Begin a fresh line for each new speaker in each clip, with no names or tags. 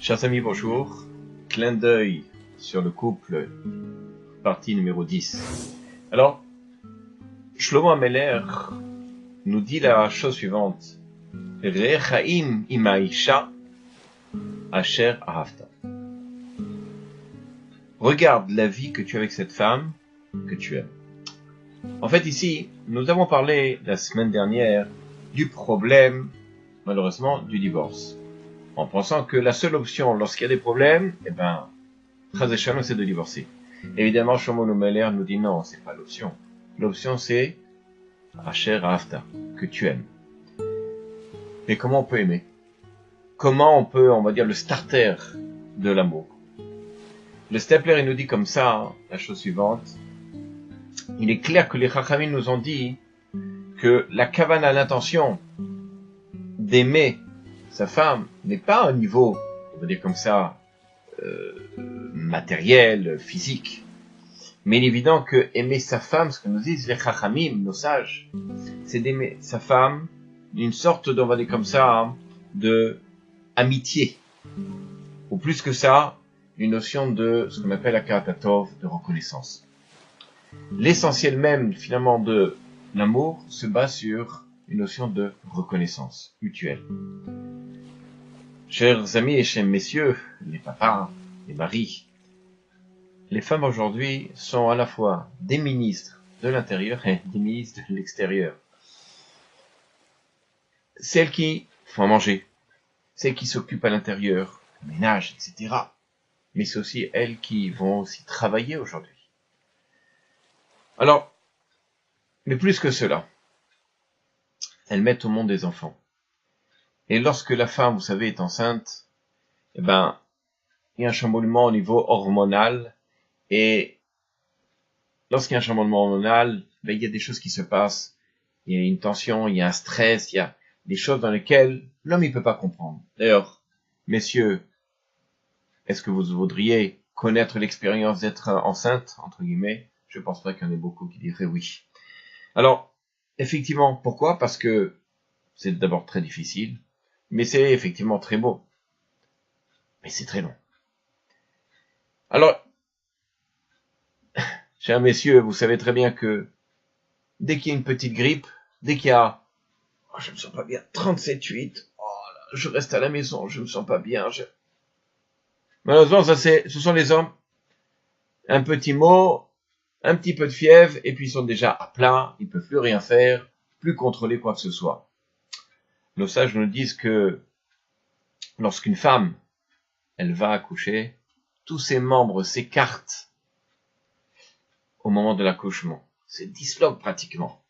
Chers amis, bonjour. Clin d'œil sur le couple, partie numéro 10. Alors, Shlomo Ameler nous dit la chose suivante. Rechaim imaisha asher ahavta. Regarde la vie que tu as avec cette femme que tu aimes. En fait, ici, nous avons parlé la semaine dernière du problème, malheureusement, du divorce. En pensant que la seule option lorsqu'il y a des problèmes, Chaz v'Shalom, c'est de divorcer. Évidemment, Shlomo Ameler nous dit non, c'est pas l'option. L'option, c'est Asher Ahavta, que tu aimes. Mais comment on peut aimer? Comment on peut, on va dire, le starter de l'amour? Le Stepler, il nous dit comme ça, la chose suivante. Il est clair que les Chachamim nous ont dit que la kavana, l'intention d'aimer sa femme n'est pas à un niveau, on va dire comme ça, matériel, physique. Mais il est évident que aimer sa femme, ce que nous disent les Chachamim, nos sages, c'est d'aimer sa femme d'une sorte, on va dire comme ça, de amitié. Ou plus que ça, une notion de ce qu'on appelle la karatatov, de reconnaissance. L'essentiel même, finalement, de l'amour se base sur une notion de reconnaissance mutuelle. Chers amis et chers messieurs, les papas, les maris, les femmes aujourd'hui sont à la fois des ministres de l'intérieur et des ministres de l'extérieur. Celles qui font à manger, celles qui s'occupent à l'intérieur, le ménage, etc. Mais c'est aussi elles qui vont aussi travailler aujourd'hui. Alors, mais plus que cela, elles mettent au monde des enfants. Et lorsque la femme, vous savez, est enceinte, il y a un chamboulement au niveau hormonal. Et lorsqu'il y a un chamboulement hormonal, il y a des choses qui se passent. Il y a une tension, il y a un stress, il y a des choses dans lesquelles l'homme ne peut pas comprendre. D'ailleurs, messieurs, est-ce que vous voudriez connaître l'expérience d'être enceinte, entre guillemets? Je pense pas qu'il y en ait beaucoup qui diraient oui. Alors, effectivement, pourquoi? Parce que c'est d'abord très difficile, mais c'est effectivement très beau. Mais c'est très long. Alors, chers messieurs, vous savez très bien que dès qu'il y a une petite grippe, dès qu'il y a je me sens pas bien, 37,8, je reste à la maison, je me sens pas bien. Malheureusement, ce sont les hommes. Un petit mot, un petit peu de fièvre, et puis ils sont déjà à plat, ils peuvent plus rien faire, plus contrôler quoi que ce soit. Nos sages nous disent que lorsqu'une femme, elle va accoucher, tous ses membres s'écartent au moment de l'accouchement. C'est disloque pratiquement.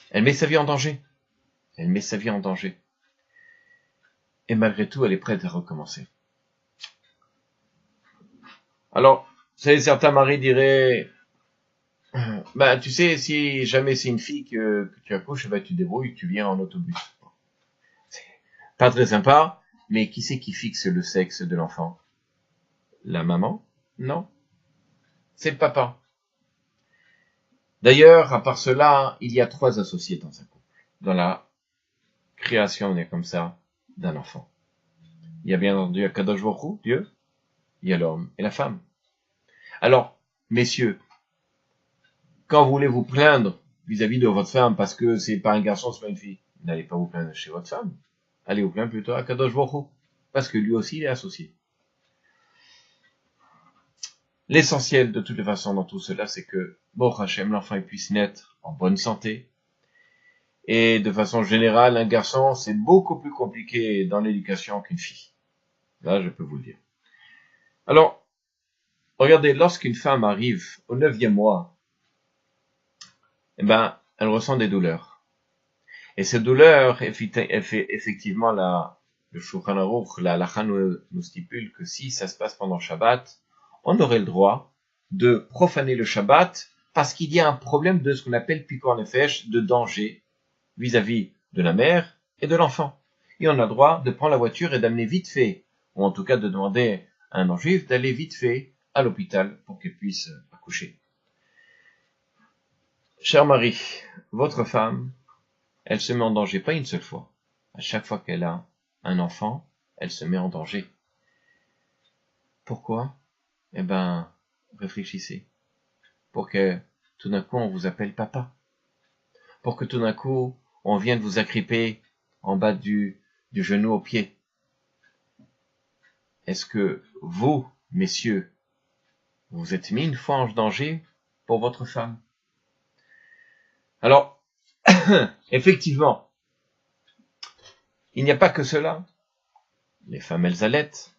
Elle met sa vie en danger. Elle met sa vie en danger. Et malgré tout, elle est prête à recommencer. Alors, vous savez, certains maris diraient, tu sais, si jamais c'est une fille que tu accouches, tu débrouilles, tu viens en autobus. C'est pas très sympa, mais qui c'est qui fixe le sexe de l'enfant? La maman? Non. C'est le papa. D'ailleurs, à part cela, il y a 3 associés dans un couple. Dans la création, on est comme ça, d'un enfant. Il y a bien entendu Akadosh Baruch Hu, Dieu, il y a l'homme et la femme. Alors, messieurs, quand vous voulez vous plaindre vis-à-vis de votre femme parce que c'est pas un garçon, c'est pas une fille, n'allez pas vous plaindre chez votre femme. Allez vous plaindre plutôt à Kadosh Baruch Hu, parce que lui aussi il est associé. L'essentiel de toutes les façons dans tout cela, c'est que Baruch Hashem, l'enfant puisse naître en bonne santé. Et de façon générale, un garçon, c'est beaucoup plus compliqué dans l'éducation qu'une fille. Là, je peux vous le dire. Alors, regardez, lorsqu'une femme arrive au 9e mois, elle ressent des douleurs. Et ces douleurs, effectivement, le Shulchan Aruch, la halakha nous stipule que si ça se passe pendant Shabbat, on aurait le droit de profaner le Shabbat parce qu'il y a un problème de ce qu'on appelle pikor nefesh, de danger vis-à-vis de la mère et de l'enfant. Et on a le droit de prendre la voiture et d'amener vite fait, ou en tout cas de demander à un non-juif d'aller vite fait à l'hôpital pour qu'elle puisse accoucher. Cher mari, votre femme, elle se met en danger pas une seule fois. À chaque fois qu'elle a un enfant, elle se met en danger. Pourquoi? Eh ben, réfléchissez. Pour que tout d'un coup on vous appelle papa. Pour que tout d'un coup on vienne vous agripper en bas du genou au pied. Est-ce que vous, messieurs, vous êtes mis une fois en danger pour votre femme? Alors, effectivement, il n'y a pas que cela. Les femmes, elles allaitent.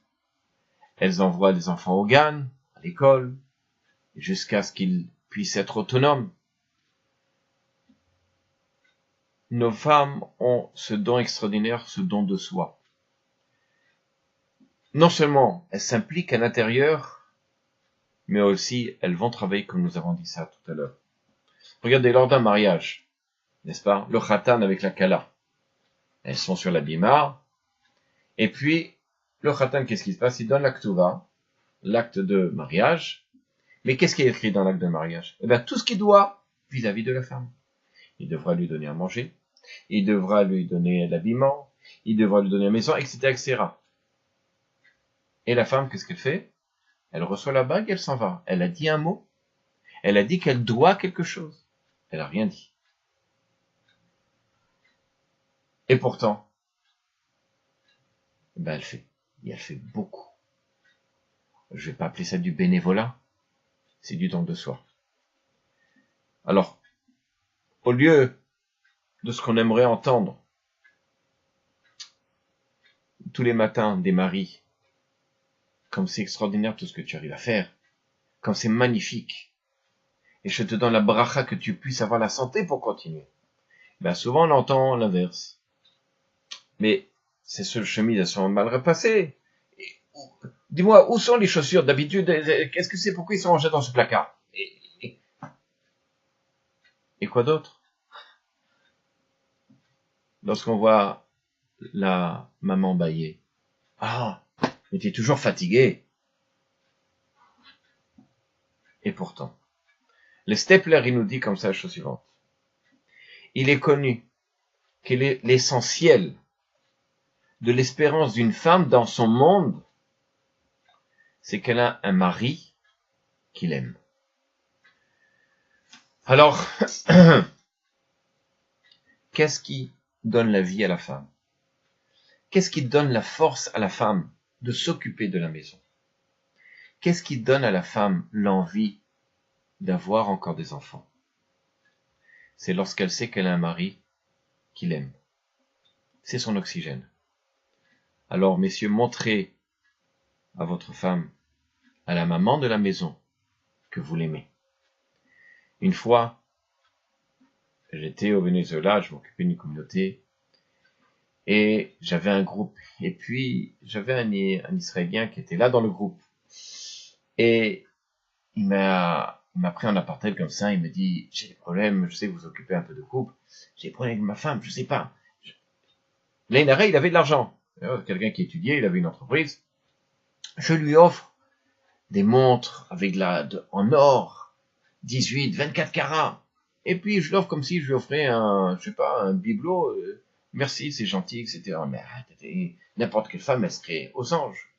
Elles envoient des enfants au GAN, à l'école, jusqu'à ce qu'ils puissent être autonomes. Nos femmes ont ce don extraordinaire, ce don de soi. Non seulement elles s'impliquent à l'intérieur, mais aussi elles vont travailler comme nous avons dit ça tout à l'heure. Regardez, lors d'un mariage, n'est-ce pas, le khatan avec la kala. Elles sont sur la bima, et puis le khatan, qu'est-ce qui se passe? Il donne l'actuva, l'acte de mariage, mais qu'est-ce qui est écrit dans l'acte de mariage? Eh bien, tout ce qu'il doit vis-à-vis de la femme. Il devra lui donner à manger, il devra lui donner l'habillement, il devra lui donner la maison, etc., etc. Et la femme, qu'est-ce qu'elle fait? Elle reçoit la bague, elle s'en va. Elle a dit un mot. Elle a dit qu'elle doit quelque chose. Elle a rien dit. Et pourtant, ben elle fait. Et elle fait beaucoup. Je vais pas appeler ça du bénévolat. C'est du don de soi. Alors, au lieu de ce qu'on aimerait entendre tous les matins des maris, comme c'est extraordinaire tout ce que tu arrives à faire, comme c'est magnifique, et je te donne la bracha que tu puisses avoir la santé pour continuer. Ben souvent on entend l'inverse. Mais ces seules chemises, elles sont mal repassées. Dis-moi, où sont les chaussures d'habitude? Qu'est-ce que c'est? Pourquoi ils sont rangés dans ce placard? Et quoi d'autre? Lorsqu'on voit la maman bailler. Ah, mais t'es toujours fatigué. Et pourtant, le Stepler, il nous dit comme ça la chose suivante. Il est connu qu'il est l'essentiel de l'espérance d'une femme dans son monde, c'est qu'elle a un mari qu'il aime. Alors, qu'est-ce qui donne la vie à la femme? Qu'est-ce qui donne la force à la femme de s'occuper de la maison? Qu'est-ce qui donne à la femme l'envie d'avoir encore des enfants? C'est lorsqu'elle sait qu'elle a un mari qu'il aime. C'est son oxygène. Alors, messieurs, montrez à votre femme, à la maman de la maison, que vous l'aimez. Une fois, j'étais au Venezuela, je m'occupais d'une communauté, et j'avais un groupe. Et puis, j'avais un Israélien qui était là dans le groupe. Et il m'a pris en aparté comme ça, il me dit, j'ai des problèmes, je sais que vous occupez un peu de couple, j'ai des problèmes avec ma femme, je sais pas. L'Ainara, il avait de l'argent. Quelqu'un qui étudiait, il avait une entreprise. Je lui offre des montres avec en or, 18, 24 carats. Et puis, je l'offre comme si je lui offrais un bibelot. Merci, c'est gentil, etc. Mais n'importe quelle femme, elle serait aux anges.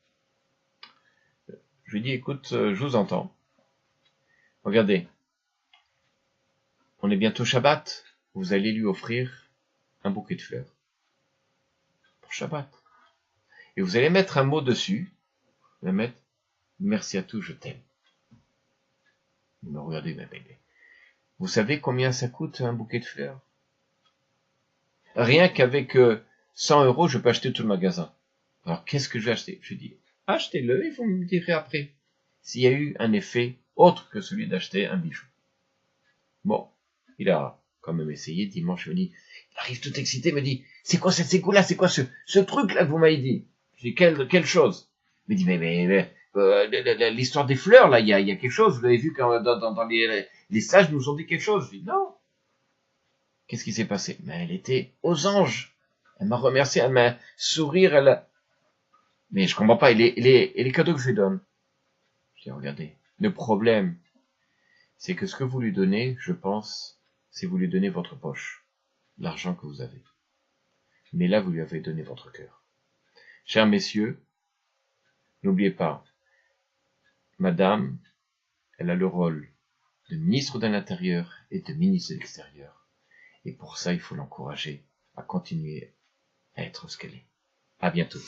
Je lui dis, écoute, je vous entends. Regardez, on est bientôt Shabbat. Vous allez lui offrir un bouquet de fleurs. Pour Shabbat. Et vous allez mettre un mot dessus. Vous allez mettre, merci à tous, je t'aime. Il me regardait, vous savez combien ça coûte un bouquet de fleurs? Rien qu'avec 100 €, je peux acheter tout le magasin. Alors, qu'est-ce que je vais acheter? Je dis, achetez-le et vous me direz après s'il y a eu un effet autre que celui d'acheter un bijou. Bon, il a quand même essayé. Dimanche, il arrive tout excité, il me dit, c'est quoi cette sécoula? C'est quoi ce truc-là que vous m'avez dit? Je dis, quelle chose? Il me dit, mais l'histoire des fleurs, là, il y a quelque chose. Vous l'avez vu quand dans les sages nous ont dit quelque chose. Je dis, non. Qu'est-ce qui s'est passé? Mais elle était aux anges. Elle m'a remercié, elle m'a sourire, mais je comprends pas, et les cadeaux que je lui donne? Je dis, regardez, le problème, c'est que ce que vous lui donnez, je pense, c'est vous lui donnez votre poche, l'argent que vous avez. Mais là, vous lui avez donné votre cœur. Chers messieurs, n'oubliez pas, madame, elle a le rôle de ministre de l'Intérieur et de ministre de l'Extérieur. Et pour ça, il faut l'encourager à continuer à être ce qu'elle est. À bientôt.